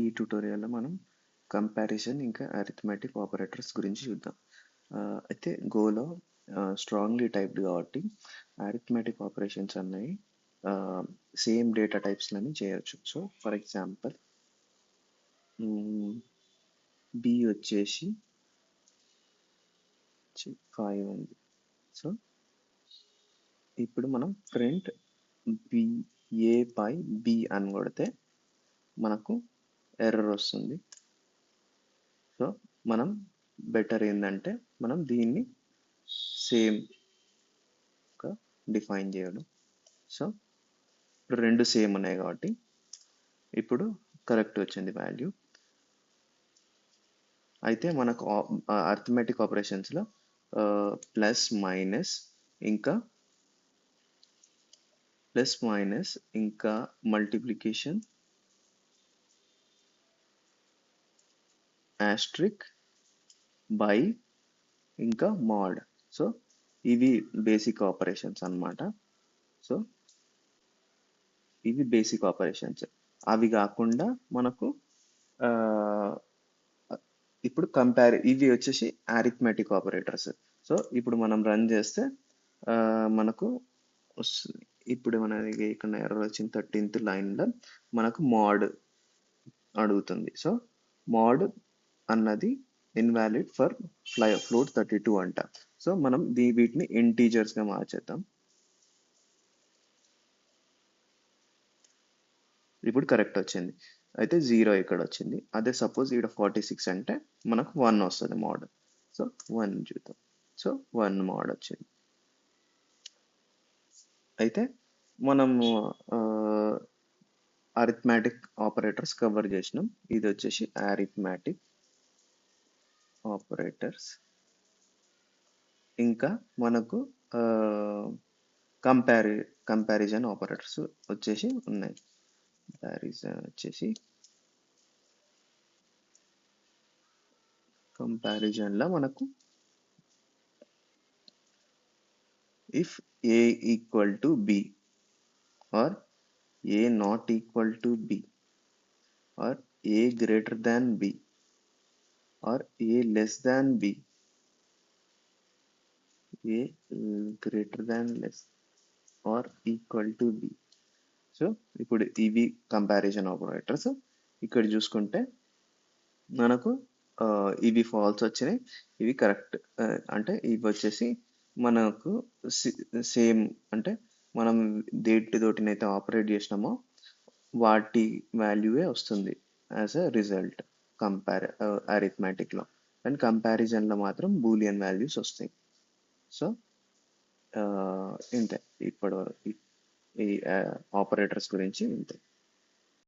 ఈ ట్యుటోరియల్లో మనం కంపారిజన్ ఇంకా అరిథమెటిక్ ఆపరేటర్స్ గురించి చూద్దాం. అయితే గోలో స్ట్రాంగ్లీ టైప్డ్ కాబట్టి అరిథమెటిక్ ఆపరేషన్స్ అన్నవి సేమ్ డేటా టైప్స్లని చేయొచ్చు. సో ఫర్ ఎగ్జాంపుల్ బి వచ్చేసి 5 ఉంది. సో ఇప్పుడు మనం print B A by B అని కొడితే మనకు ఎర్రర్ వస్తుంది. సో మనం బెటర్ ఏంటంటే మనం దీన్ని సేమ్గా డిఫైన్ చేయడం. సో ఇప్పుడు రెండు సేమ్ ఉన్నాయి కాబట్టి ఇప్పుడు కరెక్ట్ వచ్చింది వాల్యూ. అయితే మనకు అర్థమెటిక్ ఆపరేషన్స్లో ప్లస్ మైనస్ ఇంకా మల్టిప్లికేషన్, ఆస్ట్రిక్, బై ఇంకా మాడ్. సో ఇవి బేసిక్ ఆపరేషన్స్ అన్నమాట. సో ఇవి బేసిక్ ఆపరేషన్స్. అవి కాకుండా మనకు ఇప్పుడు ఇవి వచ్చేసి అరిథమెటిక్ ఆపరేటర్స్. సో ఇప్పుడు మనం రన్ చేస్తే మనకు వస్తుంది. ఇప్పుడు మనకి ఇక్కడ ఎర్రర్ వచ్చిన 13th లైన్లో మనకు మాడ్ అడుగుతుంది. సో మాడ్ అన్నది ఇన్వాలిడ్ ఫర్ ఫ్లోట్ 32 అంట. సో మనం వీటిని ఇంటీజర్స్గా మార్చేద్దాం. ఇప్పుడు కరెక్ట్ వచ్చింది. అయితే 0 ఇక్కడ వచ్చింది. అదే సపోజ్ ఇక్కడ 46 అంటే మనకు 1 వస్తుంది మోడ్. సో 1 చూద్దాం. సో 1 మోడ్ వచ్చింది. అయితే మనము అరిథమెటిక్ ఆపరేటర్స్ కవర్ చేసినాం. ఇది వచ్చేసి అరిథమెటిక్ ఆపరేటర్స్. ఇంకా మనకు కంపారిజన్ ఆపరేటర్స్ వచ్చేసి ఉన్నాయి. కంపారిజన్లో మనకు if a equal to b or a not equal to b or a greater than b or a less than b, a greater than less or equal to b. So ఇప్పుడు ఇవి comparison operators. ఇక్కడ చూసుకుంటే మనకు ఇవి falls వచ్చినాయి, ఇవి correct. అంటే ఇవి వచ్చేసి మనకు సేమ్, అంటే మనం దేటితోటినైతే ఆపరేట్ చేసినామో వాటి వాల్యూవే వస్తుంది యాజ్ అ రిజల్ట్ అరిథమెటిక్లో. అండ్ కంపారిజన్లో మాత్రం బూలియన్ వాల్యూస్ వస్తాయి. సో ఇంతే ఇప్పటివరకు ఈ ఆపరేటర్స్ గురించి ఇంతే.